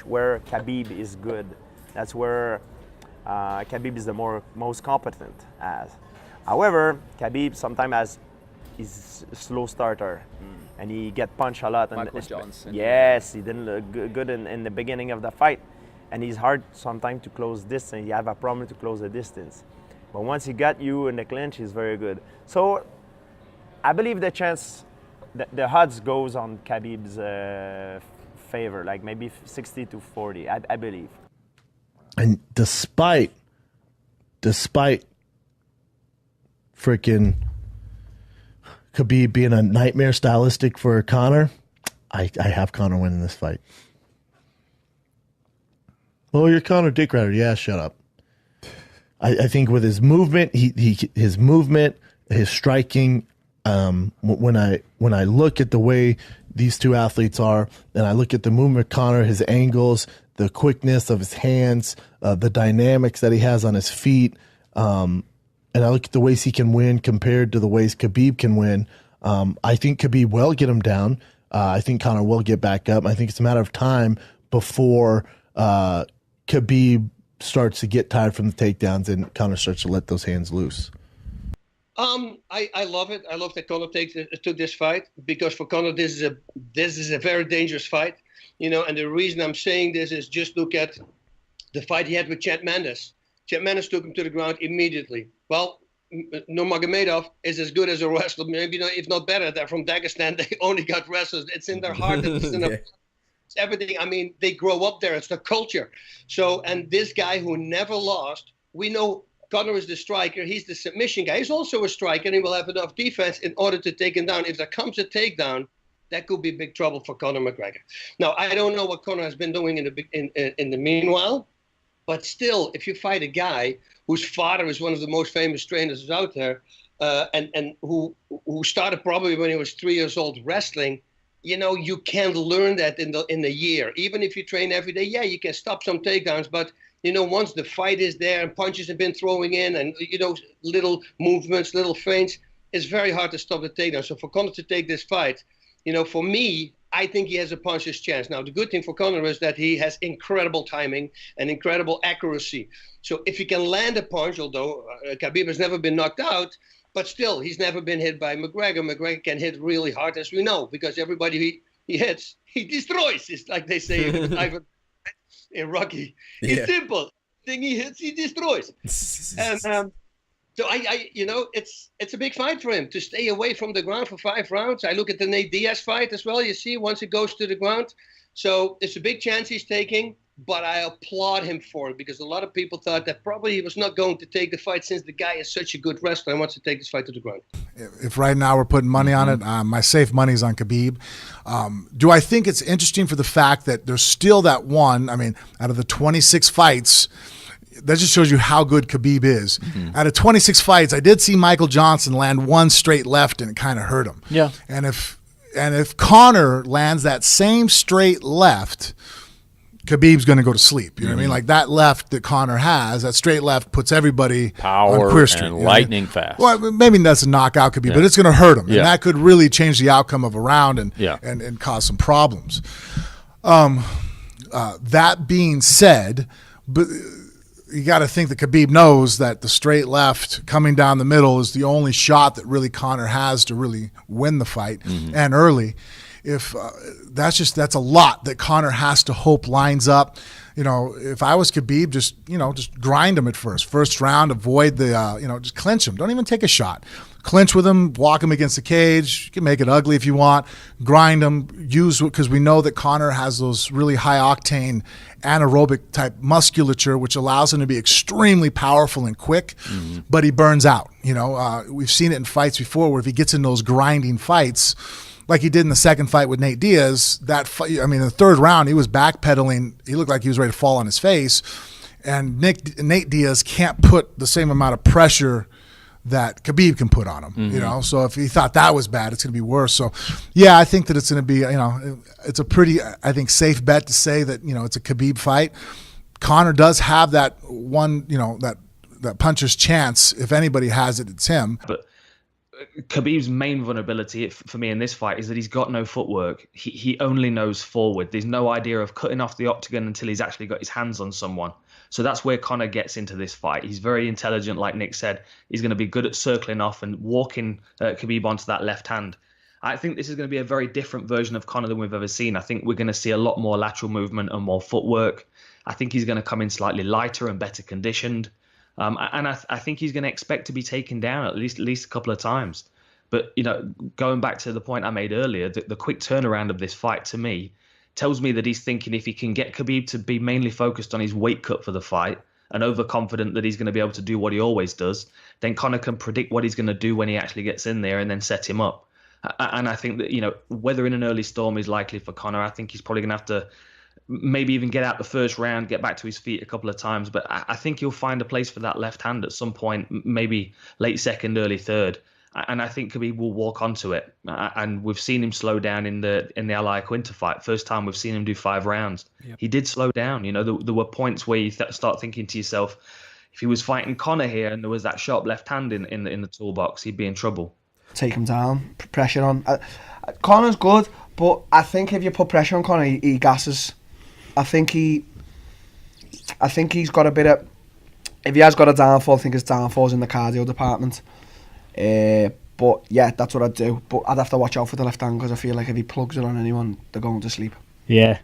where Khabib is good. That's where Khabib is the most competent as. However, Khabib sometimes is a slow starter, and he get punched a lot. Michael Johnson. Yes, he didn't look good in the beginning of the fight, and he's hard sometimes to close distance. You have a problem to close the distance. But once he got you in the clinch, he's very good. So I believe the chance, the odds goes on Khabib's favor, like maybe 60-40, I believe. And despite freaking Khabib being a nightmare stylistic for Conor, I have Conor winning this fight. Oh, you're Conor Dick Rider. Yeah, shut up. I think with his movement, his movement, his striking. When I look at the way these two athletes are, and I look at the movement of Conor, his angles, the quickness of his hands, the dynamics that he has on his feet, and I look at the ways he can win compared to the ways Khabib can win. I think Khabib will get him down. I think Conor will get back up. I think it's a matter of time before Khabib starts to get tired from the takedowns and Conor starts to let those hands loose. I love it. I love that Conor took this fight, because for Conor this is a very dangerous fight, And the reason I'm saying this is just look at the fight he had with Chad Mendes. Chad Mendes took him to the ground immediately. Well, Nurmagomedov is as good as a wrestler, maybe if not better. They're from Dagestan. They only got wrestlers. It's in their heart. It's in their it's everything. I mean, they grow up there. It's the culture. So, and this guy who never lost, we know Conor is the striker. He's the submission guy. He's also a striker, and he will have enough defense in order to take him down. If there comes a takedown, that could be big trouble for Conor McGregor. Now, I don't know what Conor has been doing in the meanwhile, but still, if you fight a guy whose father is one of the most famous trainers out there, and who started probably when he was 3 years old wrestling, you can't learn that in a year. Even if you train every day, yeah, you can stop some takedowns, but once the fight is there and punches have been throwing in and, little movements, little feints, it's very hard to stop the takedown. So for Conor to take this fight, for me, I think he has a puncher's chance. Now, the good thing for Conor is that he has incredible timing and incredible accuracy. So if he can land a punch, although Khabib has never been knocked out, but still, he's never been hit by McGregor. McGregor can hit really hard, as we know, because everybody he hits, he destroys. It's like they say in Rocky. It's simple. Thing he hits, he destroys. And so it's a big fight for him to stay away from the ground for 5 rounds. I look at the Nate Diaz fight as well. You see, once it goes to the ground, so it's a big chance he's taking. But I applaud him for it, because a lot of people thought that probably he was not going to take the fight, since the guy is such a good wrestler and wants to take this fight to the ground. If right now we're putting money on it, my safe money's on Khabib. Do I think it's interesting for the fact that there's still that one, out of the 26 fights, that just shows you how good Khabib is. Out of 26 fights, I did see Michael Johnson land one straight left and it kind of hurt him. Yeah. And if Conor lands that same straight left, Khabib's going to go to sleep. You know what I mean? Like that left that Conor has, that straight left puts everybody power on Queer Street, and lightning fast. Well, maybe that's a knockout Khabib, but it's going to hurt him. Yeah. And that could really change the outcome of a round and cause some problems. That being said, but you got to think that Khabib knows that the straight left coming down the middle is the only shot that really Conor has to really win the fight and early. If that's a lot that Conor has to hope lines up. If I was Khabib, just grind him at first round, avoid the, just clinch him. Don't even take a shot. Clinch with him, walk him against the cage. You can make it ugly if you want. Grind him, because we know that Conor has those really high octane anaerobic type musculature, which allows him to be extremely powerful and quick, but he burns out. We've seen it in fights before where if he gets in those grinding fights, like he did in the second fight with Nate Diaz, in the third round, he was backpedaling. He looked like he was ready to fall on his face. And Nate Diaz can't put the same amount of pressure that Khabib can put on him, So if he thought that was bad, it's going to be worse. So, yeah, I think that it's going to be, it's a pretty, I think, safe bet to say that, it's a Khabib fight. Conor does have that one, that puncher's chance. If anybody has it, it's him. But Khabib's main vulnerability for me in this fight is that he's got no footwork. He only knows forward. There's no idea of cutting off the octagon until he's actually got his hands on someone. So that's where Conor gets into this fight. He's very intelligent, like Nick said. He's going to be good at circling off and walking Khabib onto that left hand. I think this is going to be a very different version of Conor than we've ever seen. I think we're going to see a lot more lateral movement and more footwork. I think he's going to come in slightly lighter and better conditioned. And I think he's going to expect to be taken down at least a couple of times. But, going back to the point I made earlier, the quick turnaround of this fight to me tells me that he's thinking if he can get Khabib to be mainly focused on his weight cut for the fight and overconfident that he's going to be able to do what he always does, then Conor can predict what he's going to do when he actually gets in there and then set him up. And I think that, whether in an early storm is likely for Conor, I think he's probably going to have to maybe even get out the first round, get back to his feet a couple of times. But I think he'll find a place for that left hand at some point, maybe late second, early third. And I think Khabib will walk onto it. And we've seen him slow down in the Al Iaquinta fight. First time we've seen him do 5 rounds. Yep. He did slow down. There were points where you start thinking to yourself, if he was fighting Conor here and there was that sharp left hand in the toolbox, he'd be in trouble. Take him down, pressure on. Conor's good, but I think if you put pressure on Conor, he gasses. I think he's got a bit of. If he has got a downfall, I think his downfall's in the cardio department. But yeah, that's what I'd do. But I'd have to watch out for the left hand because I feel like if he plugs it on anyone, they're going to sleep. Yeah,